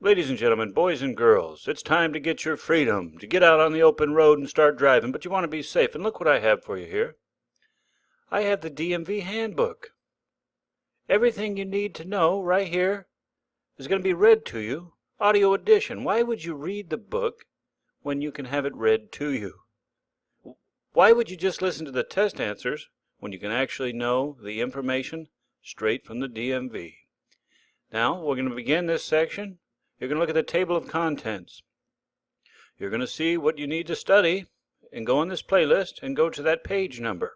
Ladies and gentlemen, boys and girls, it's time to get your freedom, to get out on the open road and start driving, but you want to be safe, and look what I have for you here. I have the DMV Handbook. Everything you need to know right here is going to be read to you, audio edition. Why would you read the book when you can have it read to you? Why would you just listen to the test answers when you can actually know the information straight from the DMV? Now, we're going to begin this section. You're going to look at the table of contents. You're going to see what you need to study and go on this playlist and go to that page number.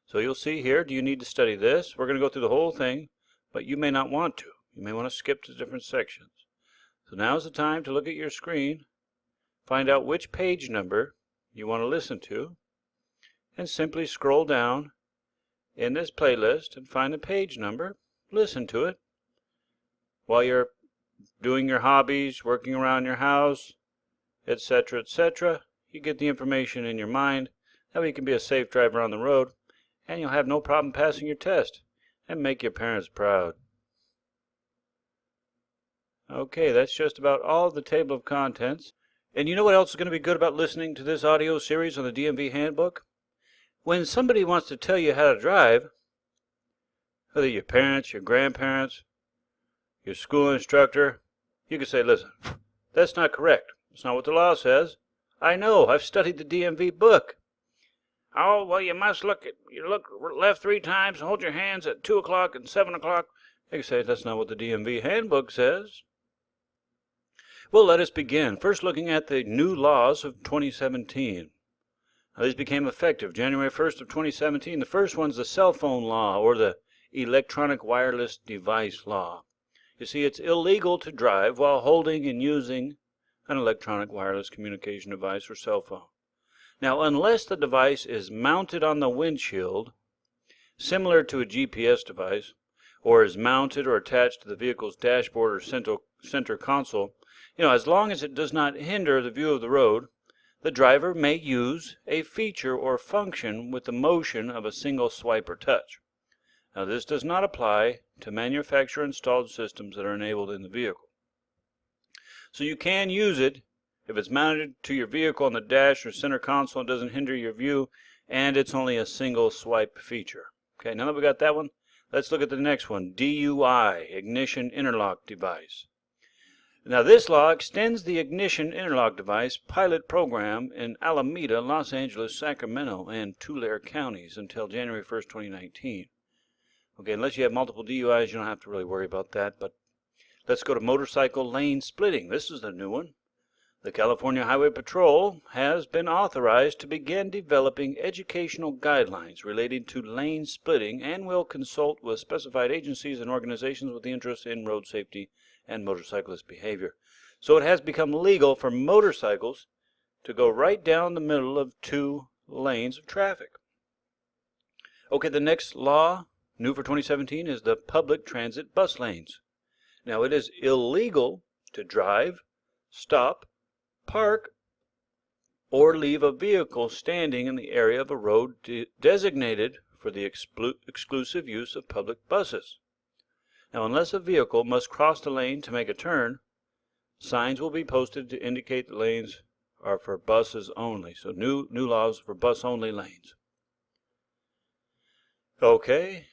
So you'll see here, do you need to study this? We're going to go through the whole thing, but you may not want to. You may want to skip to different sections. So now's the time to look at your screen, find out which page number you want to listen to, and simply scroll down in this playlist and find the page number, listen to it. While you're doing your hobbies, working around your house, etc., etc., you get the information in your mind. That way you can be a safe driver on the road, and you'll have no problem passing your test and make your parents proud. Okay, that's just about all of the table of contents. And you know what else is going to be good about listening to this audio series on the DMV Handbook? When somebody wants to tell you how to drive, whether your parents, your grandparents, your school instructor, you can say, listen, that's not correct. It's not what the law says. I know, I've studied the DMV book. Oh, well, you must look left 3 times, hold your hands at 2 o'clock and 7 o'clock. You can say, that's not what the DMV handbook says. Well, let us begin. First, looking at the new laws of 2017. Now, these became effective January 1st of 2017. The first one's the cell phone law, or the electronic wireless device law. You see, it's illegal to drive while holding and using an electronic wireless communication device or cell phone. Now, unless the device is mounted on the windshield, similar to a GPS device, or is mounted or attached to the vehicle's dashboard or center console, as long as it does not hinder the view of the road, the driver may use a feature or function with the motion of a single swipe or touch. Now, this does not apply to manufacturer-installed systems that are enabled in the vehicle. So you can use it if it's mounted to your vehicle on the dash or center console and doesn't hinder your view, and it's only a single swipe feature. Okay, now that we got that one, let's look at the next one, DUI, ignition interlock device. Now, this law extends the ignition interlock device pilot program in Alameda, Los Angeles, Sacramento, and Tulare counties until January 1st, 2019. Okay, unless you have multiple DUIs, you don't have to really worry about that. But let's go to motorcycle lane splitting. This is the new one. The California Highway Patrol has been authorized to begin developing educational guidelines relating to lane splitting and will consult with specified agencies and organizations with interest in road safety and motorcyclist behavior. So it has become legal for motorcycles to go right down the middle of 2 lanes of traffic. Okay, the next law, new for 2017, is the public transit bus lanes. Now, it is illegal to drive, stop, park, or leave a vehicle standing in the area of a road designated for the exclusive use of public buses. Now, unless a vehicle must cross the lane to make a turn, signs will be posted to indicate the lanes are for buses only. So new laws for bus-only lanes. Okay,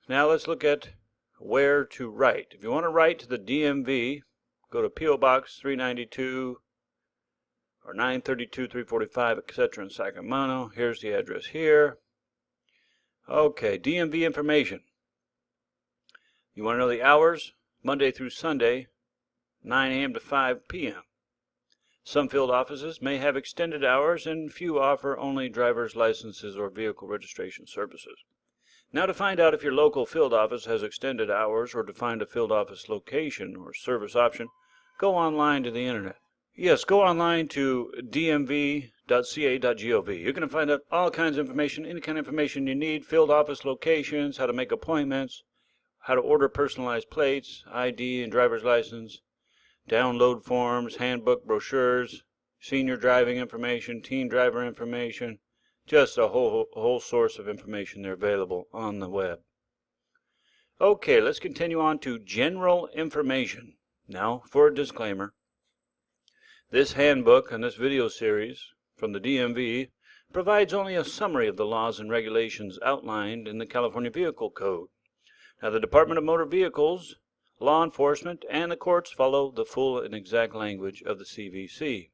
now let's look at where to write. If you want to write to the DMV, go to P.O. Box 392 or 932, 345, etc. in Sacramento. Here's the address here. Okay, DMV information. You want to know the hours? Monday through Sunday, 9 a.m. to 5 p.m. Some field offices may have extended hours, and few offer only driver's licenses or vehicle registration services. Now, to find out if your local field office has extended hours or to find a field office location or service option, go online to the internet. Yes, go online to dmv.ca.gov. You're going to find out all kinds of information, any kind of information you need, field office locations, how to make appointments, how to order personalized plates, ID and driver's license, download forms, handbook, brochures, senior driving information, teen driver information, just a whole source of information there available on the web. Okay, let's continue on to general information. Now for a disclaimer. This handbook and this video series from the DMV provides only a summary of the laws and regulations outlined in the California Vehicle Code. Now, the Department of Motor Vehicles, law enforcement, and the courts follow the full and exact language of the CVC.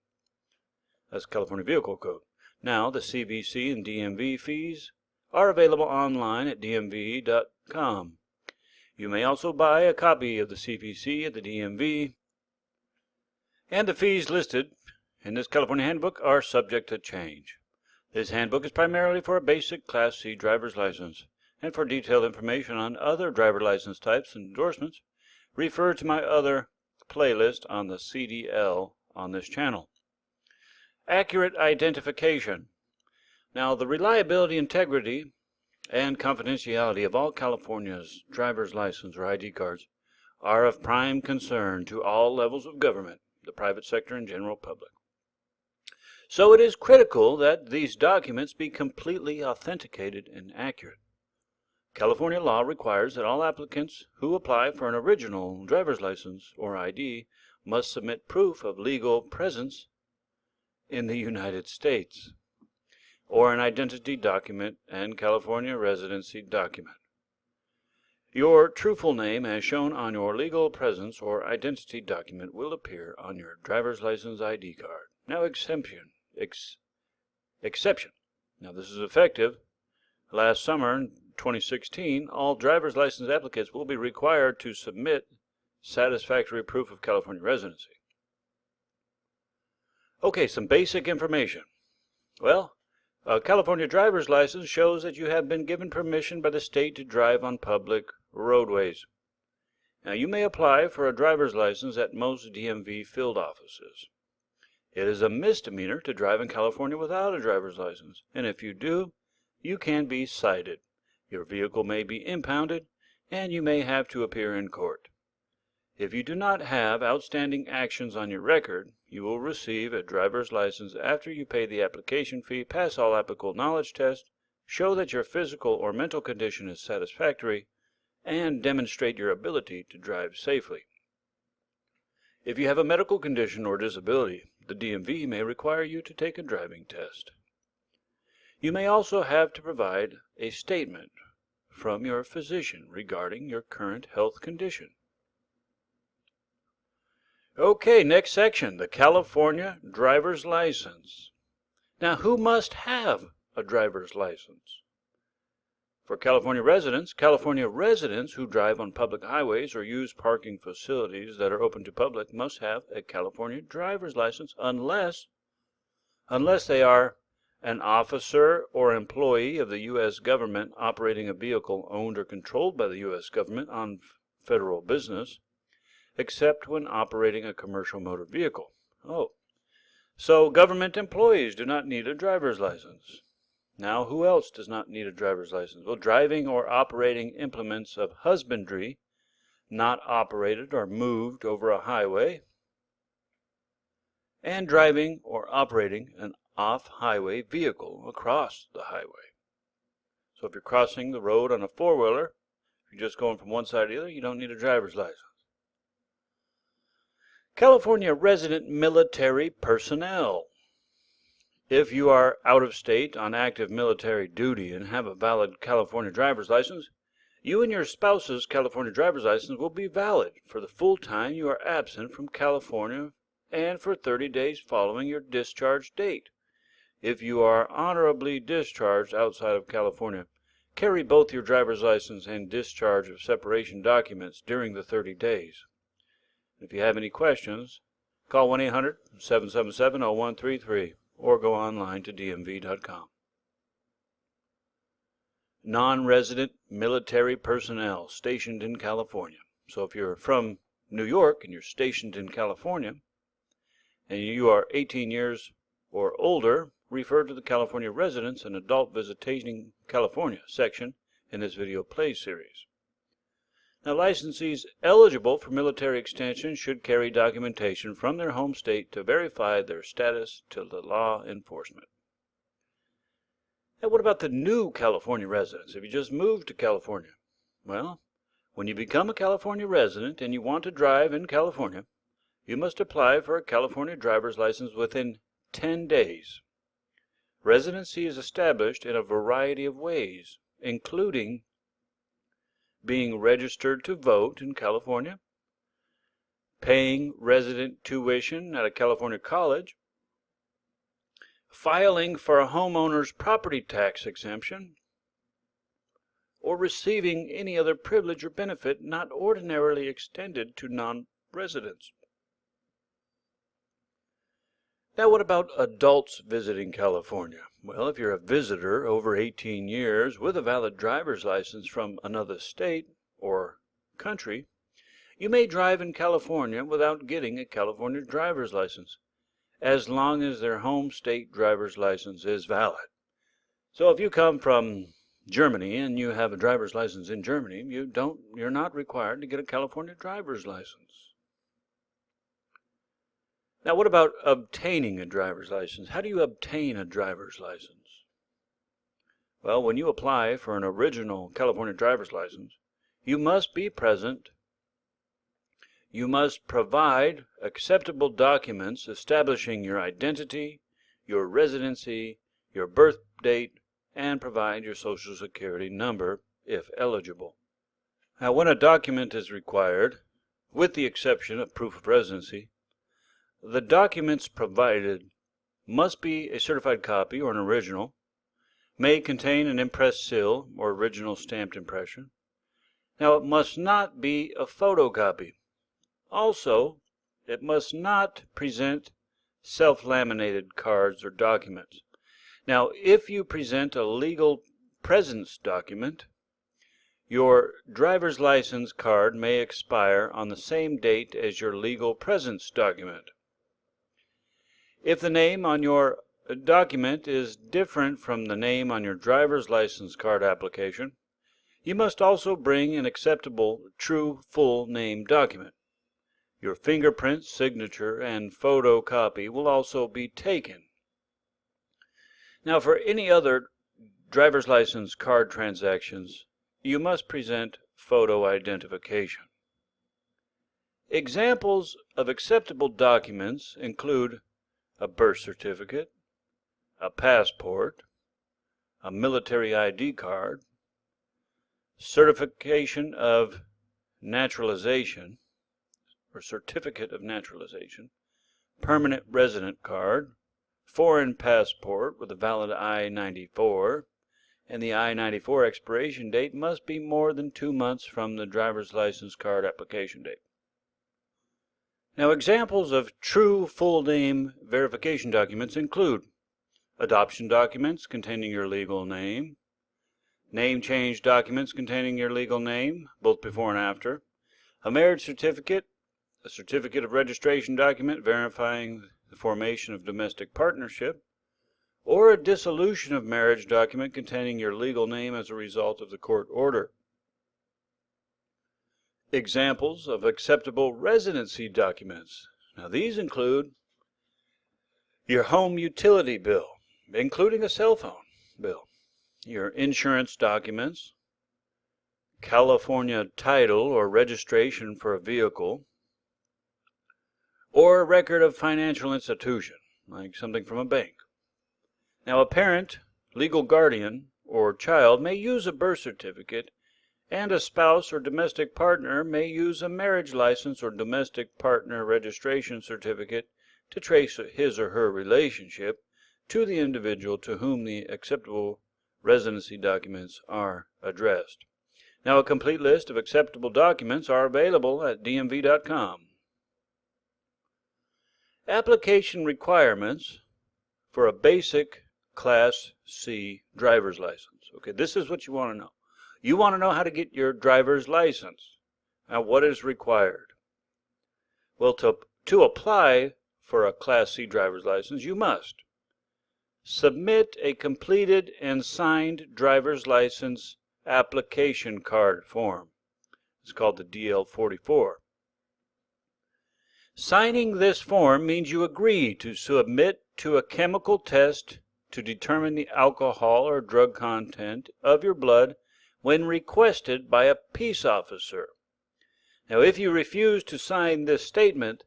That's California Vehicle Code. Now, the CVC and DMV fees are available online at dmv.com. You may also buy a copy of the CVC at the DMV, and the fees listed in this California handbook are subject to change. This handbook is primarily for a basic Class C driver's license, and for detailed information on other driver license types and endorsements, refer to my other playlist on the CDL on this channel. Accurate identification. Now, the reliability, integrity, and confidentiality of all California's driver's license or ID cards are of prime concern to all levels of government, the private sector, and general public. So it is critical that these documents be completely authenticated and accurate. California law requires that all applicants who apply for an original driver's license or ID must submit proof of legal presence in the United States, or an identity document and California residency document. Your truthful name as shown on your legal presence or identity document will appear on your driver's license ID card. Now, exception. Now, this is effective last summer in 2016. All driver's license applicants will be required to submit satisfactory proof of California residency. Okay, some basic information. Well, a California driver's license shows that you have been given permission by the state to drive on public roadways. Now, you may apply for a driver's license at most DMV field offices. It is a misdemeanor to drive in California without a driver's license, and if you do, you can be cited. Your vehicle may be impounded, and you may have to appear in court. If you do not have outstanding actions on your record, you will receive a driver's license after you pay the application fee, pass all applicable knowledge tests, show that your physical or mental condition is satisfactory, and demonstrate your ability to drive safely. If you have a medical condition or disability, the DMV may require you to take a driving test. You may also have to provide a statement from your physician regarding your current health condition. Okay, next section, the California driver's license. Now, who must have a driver's license? For California residents who drive on public highways or use parking facilities that are open to public must have a California driver's license unless they are an officer or employee of the U.S. government operating a vehicle owned or controlled by the U.S. government on federal business, except when operating a commercial motor vehicle. So government employees do not need a driver's license. Now, who else does not need a driver's license? Well, driving or operating implements of husbandry not operated or moved over a highway, and driving or operating an off-highway vehicle across the highway. So if you're crossing the road on a four-wheeler, if you're just going from one side to the other, you don't need a driver's license. California resident military personnel. If you are out of state on active military duty and have a valid California driver's license, you and your spouse's California driver's license will be valid for the full time you are absent from California and for 30 days following your discharge date. If you are honorably discharged outside of California, carry both your driver's license and discharge of separation documents during the 30 days. If you have any questions, call 1-800-777-0133 or go online to dmv.com. Non-resident military personnel stationed in California. So if you're from New York and you're stationed in California and you are 18 years or older, refer to the California Residents and Adult Visiting California section in this video play series. Now, licensees eligible for military extension should carry documentation from their home state to verify their status to the law enforcement. Now, what about the new California residents? If you just moved to California? Well, When you become a California resident and you want to drive in California, you must apply for a California driver's license within 10 days. Residency is established in a variety of ways, including being registered to vote in California, paying resident tuition at a California college, filing for a homeowner's property tax exemption, or receiving any other privilege or benefit not ordinarily extended to non-residents. Now, what about adults visiting California? Well, if you're a visitor over 18 years with a valid driver's license from another state or country, you may drive in California without getting a California driver's license, as long as their home state driver's license is valid. So if you come from Germany and you have a driver's license in Germany, you're not required to get a California driver's license. Now, what about obtaining a driver's license? How do you obtain a driver's license? Well, when you apply for an original California driver's license, you must be present. You must provide acceptable documents establishing your identity, your residency, your birth date, and provide your Social Security number if eligible. Now, when a document is required, with the exception of proof of residency, the documents provided must be a certified copy or an original, may contain an impressed seal or original stamped impression. Now, it must not be a photocopy. Also, it must not present self-laminated cards or documents. Now, if you present a legal presence document, your driver's license card may expire on the same date as your legal presence document. If the name on your document is different from the name on your driver's license card application, you must also bring an acceptable true full name document. Your fingerprint, signature, and photocopy will also be taken. Now, for any other driver's license card transactions, you must present photo identification. Examples of acceptable documents include a birth certificate, a passport, a military ID card, certification of naturalization or certificate of naturalization, permanent resident card, foreign passport with a valid I-94, and the I-94 expiration date must be more than 2 months from the driver's license card application date. Now, examples of true full name verification documents include adoption documents containing your legal name, name change documents containing your legal name, both before and after, a marriage certificate, a certificate of registration document verifying the formation of domestic partnership, or a dissolution of marriage document containing your legal name as a result of the court order. Examples of acceptable residency documents. Now, these include your home utility bill, including a cell phone bill, your insurance documents, California title or registration for a vehicle, or a record of financial institution, like something from a bank. Now, a parent, legal guardian, or child may use a birth certificate, and a spouse or domestic partner may use a marriage license or domestic partner registration certificate to trace his or her relationship to the individual to whom the acceptable residency documents are addressed. Now, a complete list of acceptable documents are available at DMV.com. Application requirements for a basic Class C driver's license. Okay, this is what you want to know. You want to know how to get your driver's license. Now, what is required? Well, to apply for a Class C driver's license, you must submit a completed and signed driver's license application card form. It's called the DL-44. Signing this form means you agree to submit to a chemical test to determine the alcohol or drug content of your blood when requested by a peace officer. Now, if you refuse to sign this statement,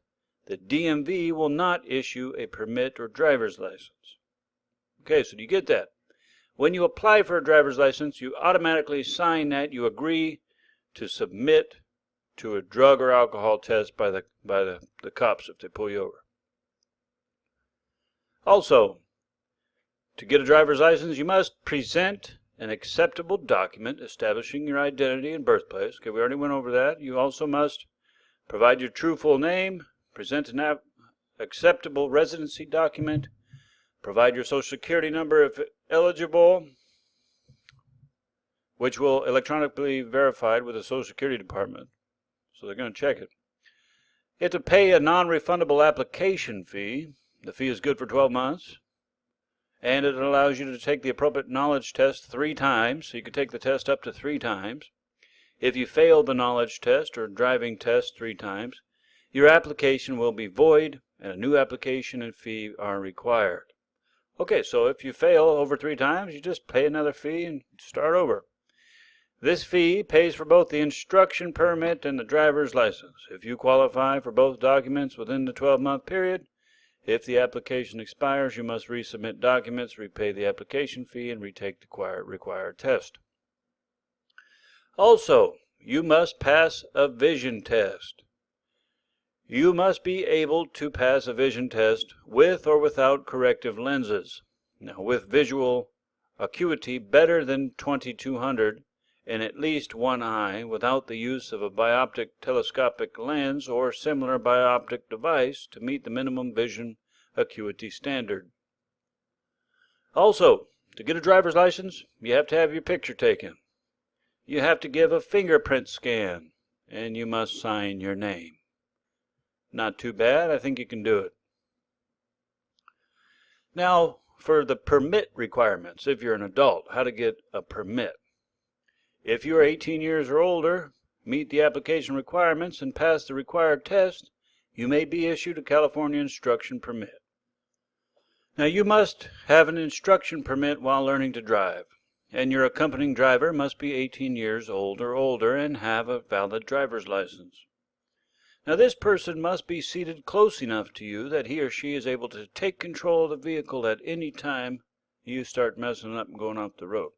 the DMV will not issue a permit or driver's license. Okay, so do you get that? When you apply for a driver's license, you automatically sign that you agree to submit to a drug or alcohol test by the cops if they pull you over. Also, to get a driver's license, you must present an acceptable document establishing your identity and birthplace. Okay, we already went over that. You also must provide your true full name, present an acceptable residency document, provide your social security number if eligible, which will electronically be verified with the Social Security Department. So they're going to check it. You have to pay a non-refundable application fee. The fee is good for 12 months. And it allows you to take the appropriate knowledge test 3 times. So you can take the test up to 3 times. If you fail the knowledge test or driving test 3 times, your application will be void and a new application and fee are required. Okay, so if you fail over 3 times, you just pay another fee and start over. This fee pays for both the instruction permit and the driver's license. If you qualify for both documents within the 12-month period, if the application expires, you must resubmit documents, repay the application fee, and retake the required test. Also, you must pass a vision test. You must be able to pass a vision test with or without corrective lenses. Now, with visual acuity better than 2200 in at least one eye without the use of a bioptic telescopic lens or similar bioptic device to meet the minimum vision acuity standard. Also, to get a driver's license, you have to have your picture taken. You have to give a fingerprint scan, and you must sign your name. Not too bad. I think you can do it. Now, for the permit requirements, if you're an adult, how to get a permit. If you are 18 years or older, meet the application requirements, and pass the required test, you may be issued a California instruction permit. Now, you must have an instruction permit while learning to drive, and your accompanying driver must be 18 years old or older and have a valid driver's license. Now, this person must be seated close enough to you that he or she is able to take control of the vehicle at any time you start messing up and going off the road.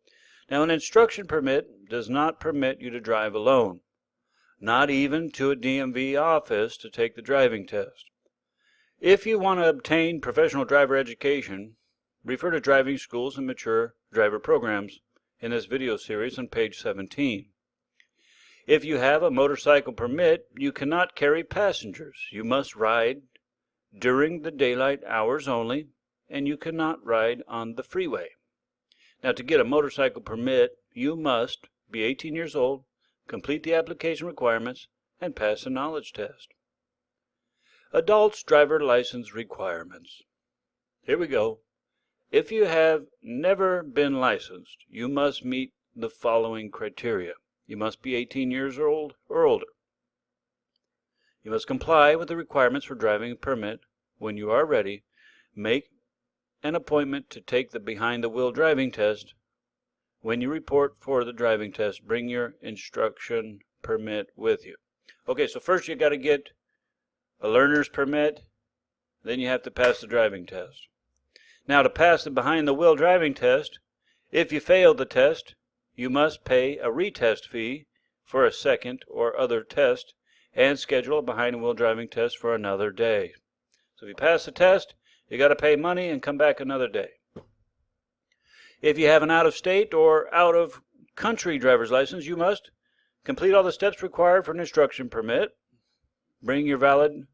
Now, an instruction permit does not permit you to drive alone, not even to a DMV office to take the driving test. If you want to obtain professional driver education, refer to driving schools and mature driver programs in this video series on page 17. If you have a motorcycle permit, you cannot carry passengers. You must ride during the daylight hours only, and you cannot ride on the freeway. Now, to get a motorcycle permit, you must be 18 years old, complete the application requirements, and pass a knowledge test. Adults' driver license requirements. Here we go. If you have never been licensed, you must meet the following criteria. You must be 18 years old or older. You must comply with the requirements for driving a permit. When you are ready, make an appointment to take the behind-the-wheel driving test. When you report for the driving test, bring your instruction permit with you. Okay, so first you got to get a learner's permit, then you have to pass the driving test. Now, to pass the behind-the-wheel driving test, if you fail the test, you must pay a retest fee for a second or other test and schedule a behind-the-wheel driving test for another day. So if you pass the test, you got to pay money and come back another day. If you have an out-of-state or out-of-country driver's license, you must complete all the steps required for an instruction permit. Bring your valid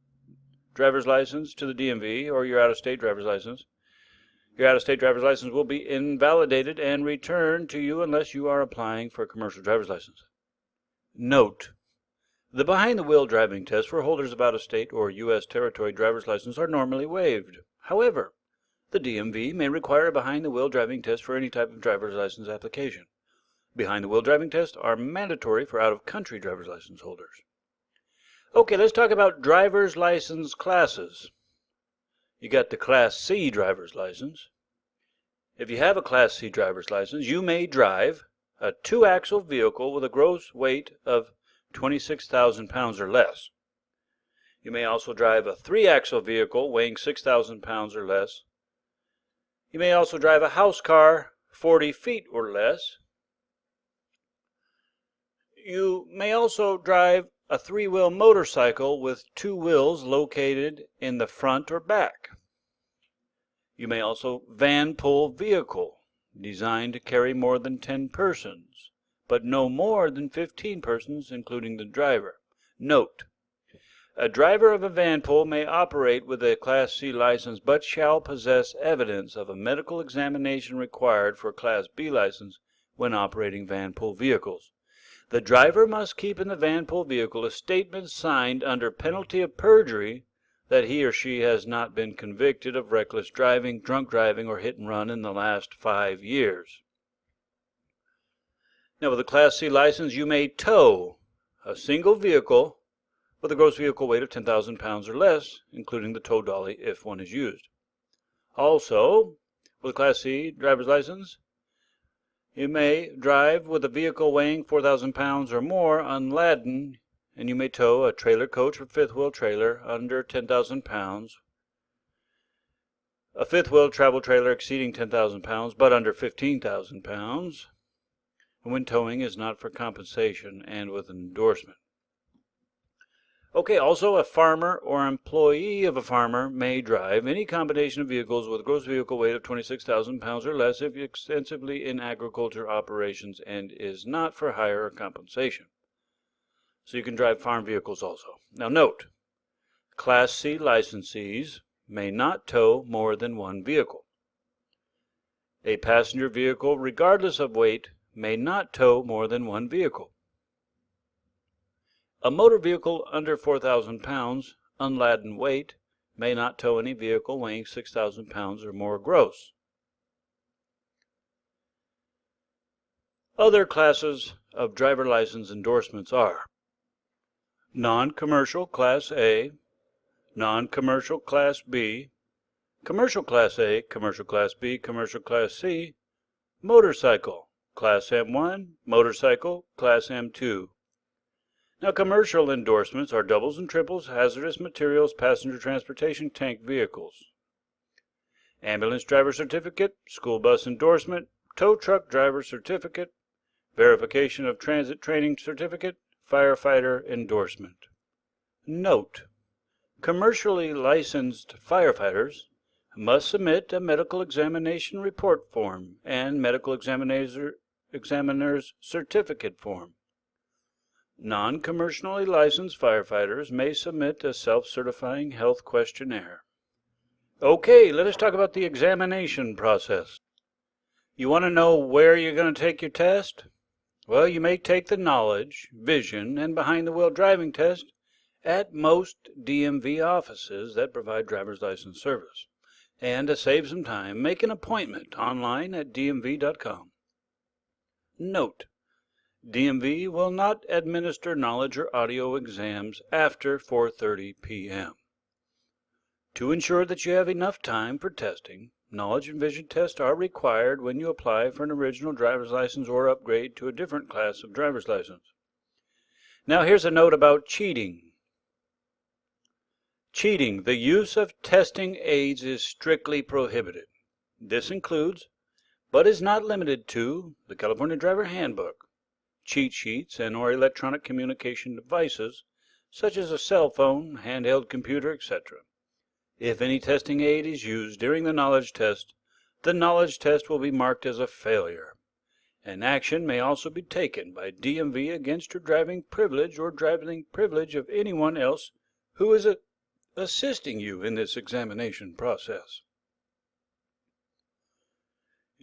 driver's license to the DMV or your out-of-state driver's license. Your out-of-state driver's license will be invalidated and returned to you unless you are applying for a commercial driver's license. Note: the behind-the-wheel driving test for holders of out-of-state or U.S. territory driver's license are normally waived. However, the DMV may require a behind-the-wheel driving test for any type of driver's license application. Behind-the-wheel driving tests are mandatory for out-of-country driver's license holders. Okay, let's talk about driver's license classes. You got the Class C driver's license. If you have a Class C driver's license, you may drive a two-axle vehicle with a gross weight of 26,000 pounds or less. You may also drive a three-axle vehicle weighing 6,000 pounds or less. You may also drive a house car 40 feet or less. You may also drive a three-wheel motorcycle with two wheels located in the front or back. You may also van pull vehicle designed to carry more than 10 persons, but no more than 15 persons including the driver. Note: a driver of a van pull may operate with a Class C license but shall possess evidence of a medical examination required for a Class B license when operating van pull vehicles. The driver must keep in the van pull vehicle a statement signed under penalty of perjury that he or she has not been convicted of reckless driving, drunk driving, or hit and run in the last 5 years. Now, with a Class C license, you may tow a single vehicle with a gross vehicle weight of 10,000 pounds or less, including the tow dolly if one is used. Also, with a Class C driver's license, you may drive with a vehicle weighing 4,000 pounds or more unladen, and you may tow a trailer coach or fifth wheel trailer under 10,000 pounds, a fifth wheel travel trailer exceeding 10,000 pounds but under 15,000 pounds, and when towing is not for compensation and with an endorsement. Okay, also a farmer or employee of a farmer may drive any combination of vehicles with a gross vehicle weight of 26,000 pounds or less if extensively in agriculture operations and is not for hire or compensation. So you can drive farm vehicles also. Now note, Class C licensees may not tow more than one vehicle. A passenger vehicle, regardless of weight, may not tow more than one vehicle. A motor vehicle under 4,000 pounds, unladen weight, may not tow any vehicle weighing 6,000 pounds or more gross. Other classes of driver license endorsements are non-commercial Class A, non-commercial Class B, commercial Class A, commercial Class B, commercial Class C, motorcycle, Class M1, motorcycle, Class M2. Now, commercial endorsements are doubles and triples, hazardous materials, passenger transportation, tank vehicles. Ambulance driver certificate, school bus endorsement, tow truck driver certificate, verification of transit training certificate, firefighter endorsement. Note: commercially licensed firefighters must submit a medical examination report form and medical examiner's certificate form. Non-commercially licensed firefighters may submit a self-certifying health questionnaire. Okay, let us talk about the examination process. You want to know where you're going to take your test? Well, you may take the knowledge, vision, and behind-the-wheel driving test at most DMV offices that provide driver's license service. And to save some time, make an appointment online at dmv.com. Note: DMV will not administer knowledge or audio exams after 4:30 p.m. To ensure that you have enough time for testing, knowledge and vision tests are required when you apply for an original driver's license or upgrade to a different class of driver's license. Now here's a note about cheating. Cheating, the use of testing aids, is strictly prohibited. This includes, but is not limited to, the California Driver Handbook, cheat sheets, and or electronic communication devices, such as a cell phone, handheld computer, etc. If any testing aid is used during the knowledge test will be marked as a failure. An action may also be taken by DMV against your driving privilege or driving privilege of anyone else who is assisting you in this examination process.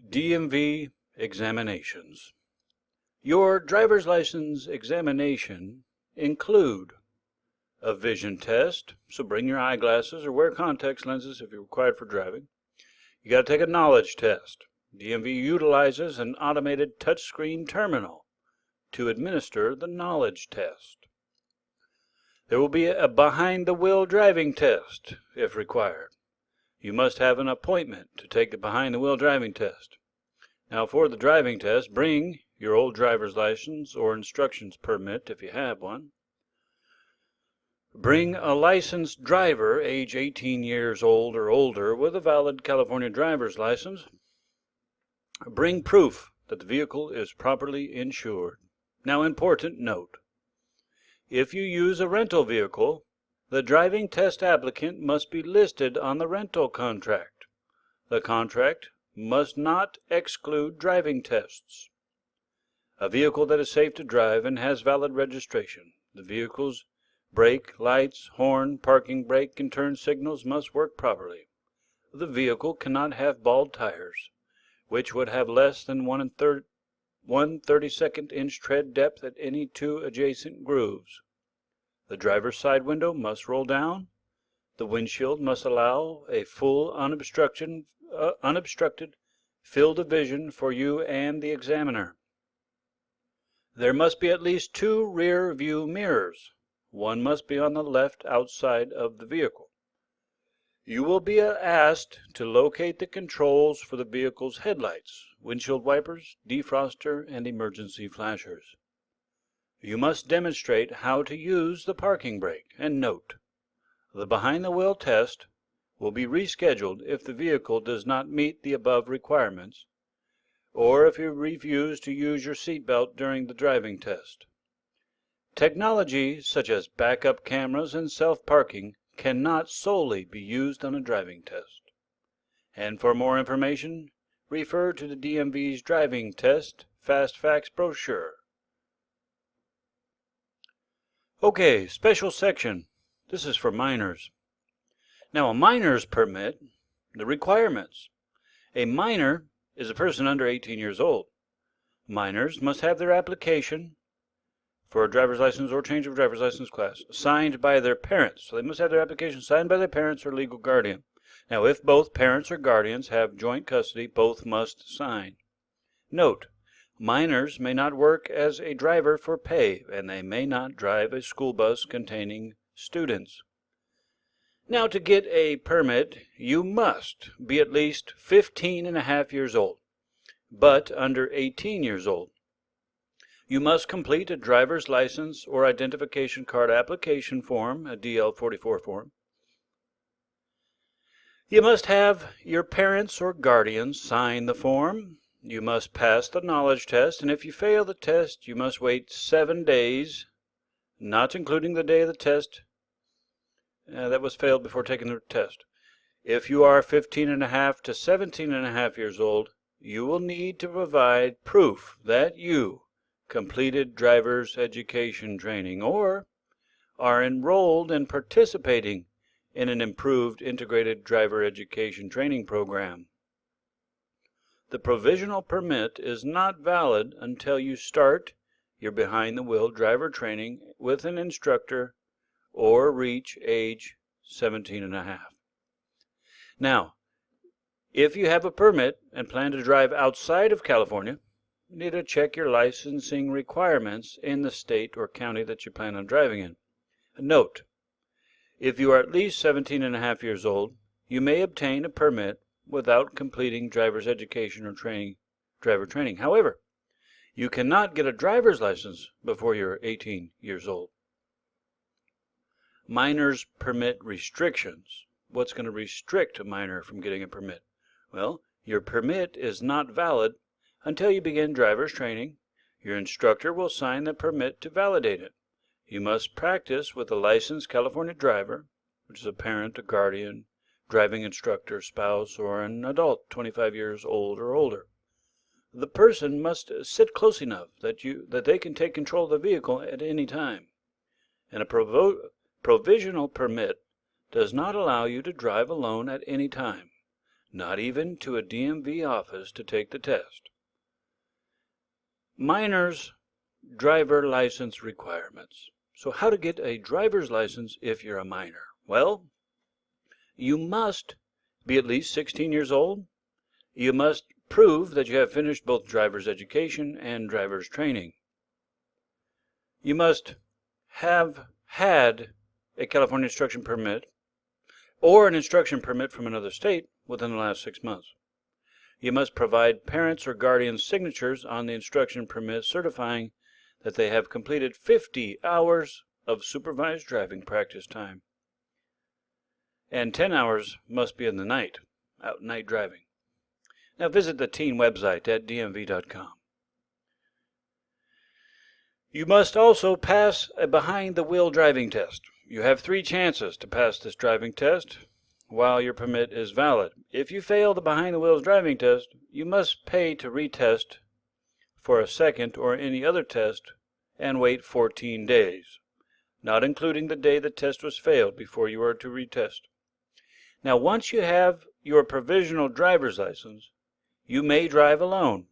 DMV examinations. Your driver's license examination include a vision test, so bring your eyeglasses or wear contact lenses if you're required for driving. You got to take a knowledge test. DMV utilizes an automated touchscreen terminal to administer the knowledge test. There will be a behind-the-wheel driving test if required. You must have an appointment to take the behind-the-wheel driving test. Now, for the driving test, bring your old driver's license or instructions permit if you have one. Bring a licensed driver, age 18 years old or older, with a valid California driver's license. Bring proof that the vehicle is properly insured. Now, important note. If you use a rental vehicle, the driving test applicant must be listed on the rental contract. The contract must not exclude driving tests. A vehicle that is safe to drive and has valid registration. The vehicle's brake, lights, horn, parking brake, and turn signals must work properly. The vehicle cannot have bald tires, which would have less than 1/32 inch tread depth at any two adjacent grooves. The driver's side window must roll down. The windshield must allow a full unobstructed field of vision for you and the examiner. There must be at least 2 rear view mirrors. One must be on the left outside of the vehicle. You will be asked to locate the controls for the vehicle's headlights, windshield wipers, defroster, and emergency flashers. You must demonstrate how to use the parking brake. And note, the behind-the-wheel test will be rescheduled if the vehicle does not meet the above requirements, or if you refuse to use your seatbelt during the driving test. Technology such as backup cameras and self-parking cannot solely be used on a driving test. And for more information, refer to the DMV's Driving Test Fast Facts brochure. Okay, special section. This is for minors. Now, a minor's permit, the requirements. A minor is a person under 18 years old. Minors must have their application for a driver's license or change of driver's license class signed by their parents. So they must have their application signed by their parents or legal guardian. Now, if both parents or guardians have joint custody, both must sign. Note, minors may not work as a driver for pay, and they may not drive a school bus containing students. Now, to get a permit, you must be at least 15.5 years old, but under 18 years old. You must complete a driver's license or identification card application form, a DL-44 form. You must have your parents or guardians sign the form. You must pass the knowledge test, and if you fail the test, you must wait 7 days, not including the day of the test that was failed before taking the test. If you are 15.5 to 17.5 years old, you will need to provide proof that you completed driver's education training or are enrolled and participating in an improved integrated driver education training program. The provisional permit is not valid until you start your behind-the-wheel driver training with an instructor or reach age 17.5. Now, if you have a permit and plan to drive outside of California, you need to check your licensing requirements in the state or county that you plan on driving in. Note, if you are at least 17.5 years old, you may obtain a permit without completing driver's education or driver training. However, you cannot get a driver's license before you're 18 years old. Minor's permit restrictions. What's going to restrict a minor from getting a permit? Well, your permit is not valid until you begin driver's training. Your instructor will sign the permit to validate it. You must practice with a licensed California driver, which is a parent, a guardian, driving instructor, spouse, or an adult 25 years old or older. The person must sit close enough that they can take control of the vehicle at any time. And a provisional permit does not allow you to drive alone at any time, not even to a DMV office to take the test. Minors driver license requirements. So how to get a driver's license if you're a minor? Well, you must be at least 16 years old. You must prove that you have finished both driver's education and driver's training. You must have had a California instruction permit or an instruction permit from another state within the last 6 months. You must provide parents' or guardians' signatures on the instruction permit certifying that they have completed 50 hours of supervised driving practice time. And 10 hours must be in the night, night driving. Now visit the teen website at dmv.com. You must also pass a behind-the-wheel driving test. You have 3 chances to pass this driving test while your permit is valid. If you fail the behind-the-wheels driving test, you must pay to retest for a second or any other test and wait 14 days, not including the day the test was failed before you are to retest. Now, once you have your provisional driver's license, you may drive alone,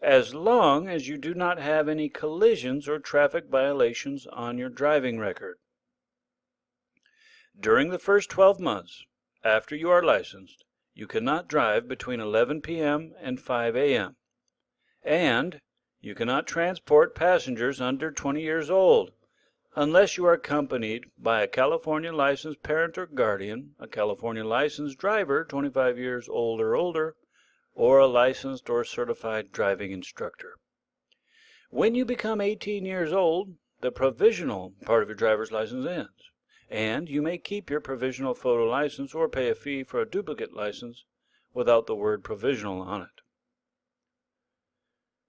as long as you do not have any collisions or traffic violations on your driving record. During the first 12 months after you are licensed, you cannot drive between 11 p.m. and 5 a.m., and you cannot transport passengers under 20 years old unless you are accompanied by a California licensed parent or guardian, a California licensed driver 25 years old or older, or a licensed or certified driving instructor. When you become 18 years old, the provisional part of your driver's license ends, and you may keep your provisional photo license or pay a fee for a duplicate license without the word provisional on it.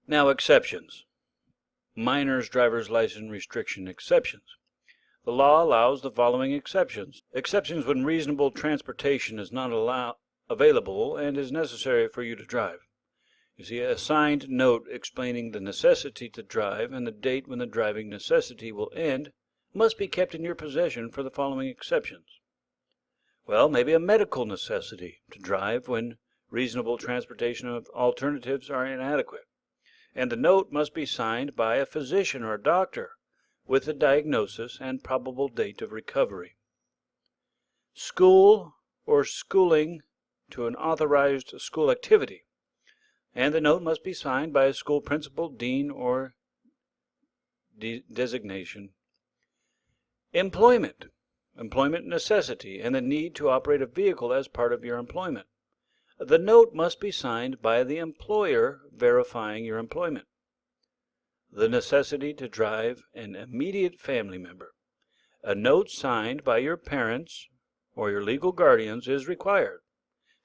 Now, exceptions. Minors driver's license restriction exceptions. The law allows the following exceptions. Exceptions when reasonable transportation is not available and is necessary for you to drive. You see, a signed note explaining the necessity to drive and the date when the driving necessity will end must be kept in your possession for the following exceptions. Well, maybe a medical necessity to drive when reasonable transportation of alternatives are inadequate. And the note must be signed by a physician or a doctor with a diagnosis and probable date of recovery. School or schooling to an authorized school activity, and the note must be signed by a school principal, dean, or designation. Employment necessity, and the need to operate a vehicle as part of your employment. The note must be signed by the employer verifying your employment. The necessity to drive an immediate family member. A note signed by your parents or your legal guardians is required,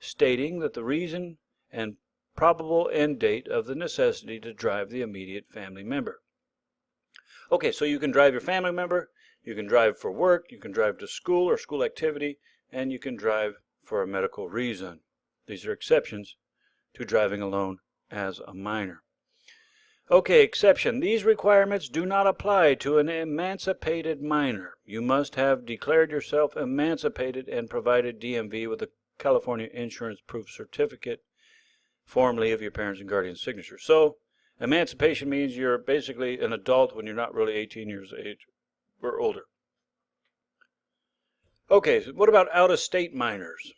stating that the reason and probable end date of the necessity to drive the immediate family member. Okay, so you can drive your family member, you can drive for work, you can drive to school or school activity, and you can drive for a medical reason. These are exceptions to driving alone as a minor. Okay, exception. These requirements do not apply to an emancipated minor. You must have declared yourself emancipated and provided DMV with a California Insurance Proof Certificate, formerly of your parents' and guardians' signature. So, emancipation means you're basically an adult when you're not really 18 years of age or older. Okay, so what about out-of-state minors?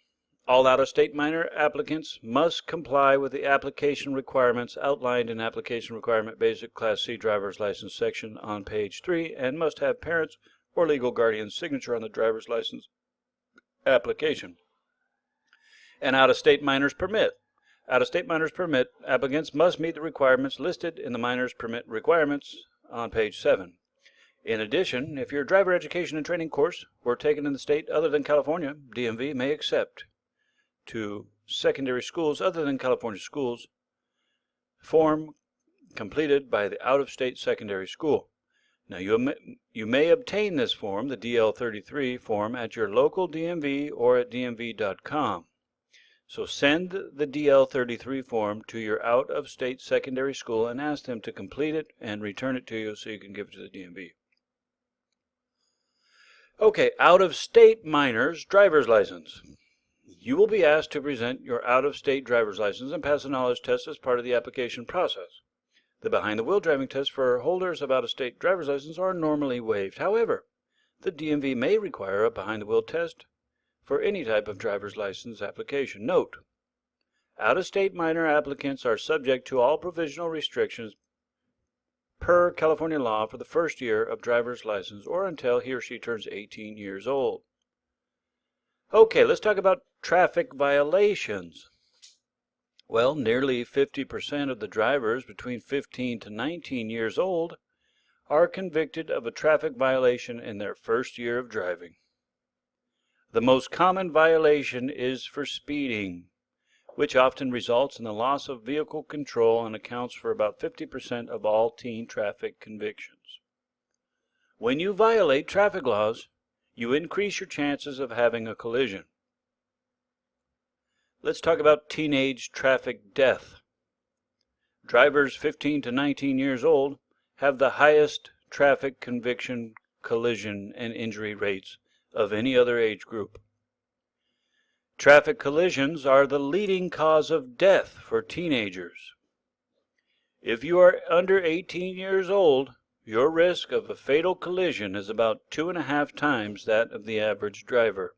All out-of-state minor applicants must comply with the application requirements outlined in Application Requirement Basic Class C Driver's License section on page 3 and must have parents or legal guardian's signature on the driver's license application. An out-of-state minor's permit. Out-of-state minor's permit applicants must meet the requirements listed in the minor's permit requirements on page 7. In addition, if your driver education and training course were taken in the state other than California, DMV may accept to secondary schools other than California schools form completed by the out-of-state secondary school. Now you may obtain this form, the DL33 form, at your local DMV or at dmv.com. So send the DL33 form to your out-of-state secondary school and ask them to complete it and return it to you so you can give it to the DMV. Okay, out-of-state minors driver's license. You will be asked to present your out-of-state driver's license and pass a knowledge test as part of the application process. The behind-the-wheel driving tests for holders of out-of-state driver's license are normally waived. However, the DMV may require a behind-the-wheel test for any type of driver's license application. Note, out-of-state minor applicants are subject to all provisional restrictions per California law for the first year of driver's license or until he or she turns 18 years old. Okay, let's talk about traffic violations. Well, nearly 50% of the drivers between 15 to 19 years old are convicted of a traffic violation in their first year of driving. The most common violation is for speeding, which often results in the loss of vehicle control and accounts for about 50% of all teen traffic convictions. When you violate traffic laws, you increase your chances of having a collision. Let's talk about teenage traffic death. Drivers 15 to 19 years old have the highest traffic conviction, collision, and injury rates of any other age group. Traffic collisions are the leading cause of death for teenagers. If you are under 18 years old, your risk of a fatal collision is about 2.5 times that of the average driver.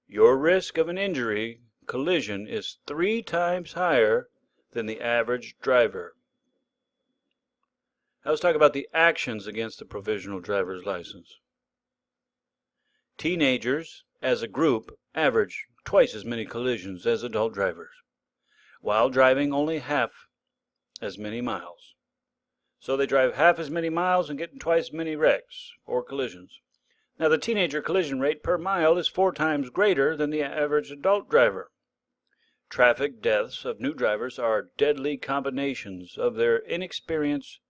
Your risk of an injury collision is 3 times higher than the average driver. Now let's talk about the actions against the provisional driver's license. Teenagers, as a group, average twice as many collisions as adult drivers, while driving only half as many miles. So they drive half as many miles and get twice as many wrecks or collisions. Now the teenager collision rate per mile is 4 times greater than the average adult driver. Traffic deaths of new drivers are deadly combinations of their inexperience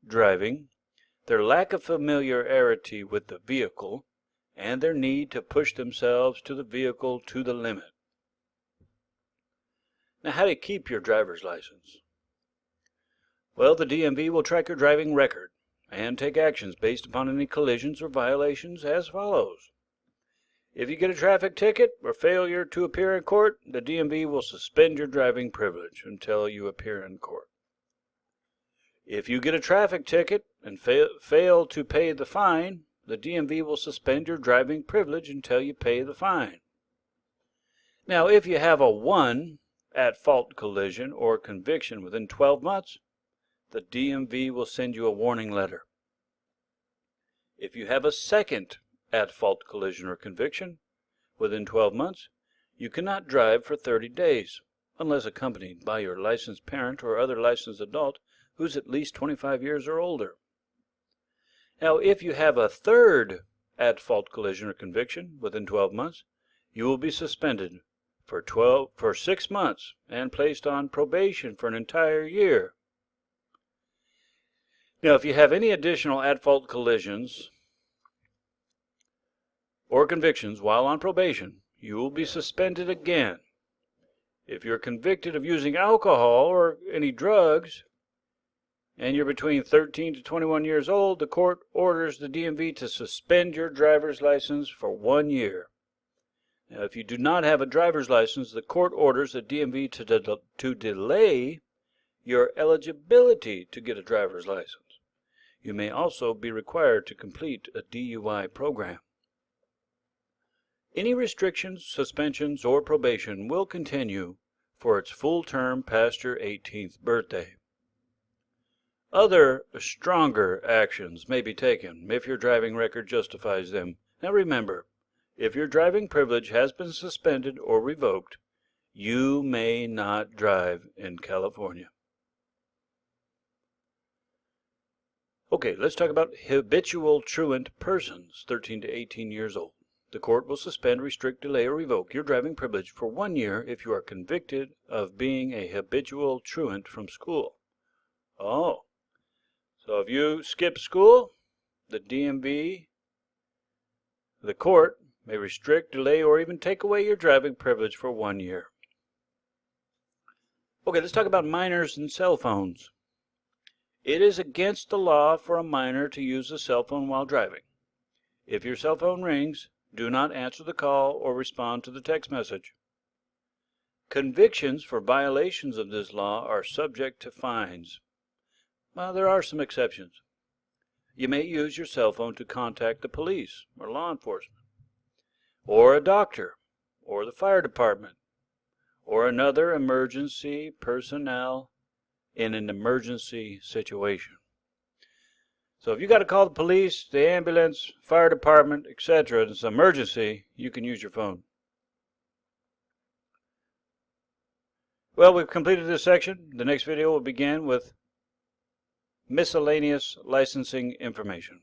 driving, their lack of familiarity with the vehicle, and their need to push themselves to the vehicle to the limit. Now, how do you keep your driver's license? Well, the DMV will track your driving record and take actions based upon any collisions or violations as follows. If you get a traffic ticket or failure to appear in court, the DMV will suspend your driving privilege until you appear in court. If you get a traffic ticket and fail to pay the fine, the DMV will suspend your driving privilege until you pay the fine. Now, if you have a 1 at-fault collision or conviction within 12 months, the DMV will send you a warning letter. If you have a 2nd at-fault collision or conviction within 12 months, you cannot drive for 30 days, unless accompanied by your licensed parent or other licensed adult who's at least 25 years or older. Now, if you have a 3rd at-fault collision or conviction within 12 months, you will be suspended for 6 months and placed on probation for an entire year. Now, if you have any additional at-fault collisions or convictions while on probation, you will be suspended again. If you're convicted of using alcohol or any drugs, and you're between 13 to 21 years old, the court orders the DMV to suspend your driver's license for 1 year. Now, if you do not have a driver's license, the court orders the DMV to delay your eligibility to get a driver's license. You may also be required to complete a DUI program. Any restrictions, suspensions, or probation will continue for its full term past your 18th birthday. Other, stronger actions may be taken if your driving record justifies them. Now remember, if your driving privilege has been suspended or revoked, you may not drive in California. Okay, let's talk about habitual truant persons, 13 to 18 years old. The court will suspend, restrict, delay, or revoke your driving privilege for 1 year if you are convicted of being a habitual truant from school. Oh, so if you skip school, the DMV, the court, may restrict, delay, or even take away your driving privilege for 1 year. Okay, let's talk about minors and cell phones. It is against the law for a minor to use a cell phone while driving. If your cell phone rings, do not answer the call or respond to the text message. Convictions for violations of this law are subject to fines. Well, there are some exceptions. You may use your cell phone to contact the police or law enforcement, or a doctor, or the fire department, or another emergency personnel in an emergency situation. So if you got to call the police, the ambulance, fire department, etc., it's an emergency, you can use your phone. Well, we've completed this section. The next video will begin with miscellaneous licensing information.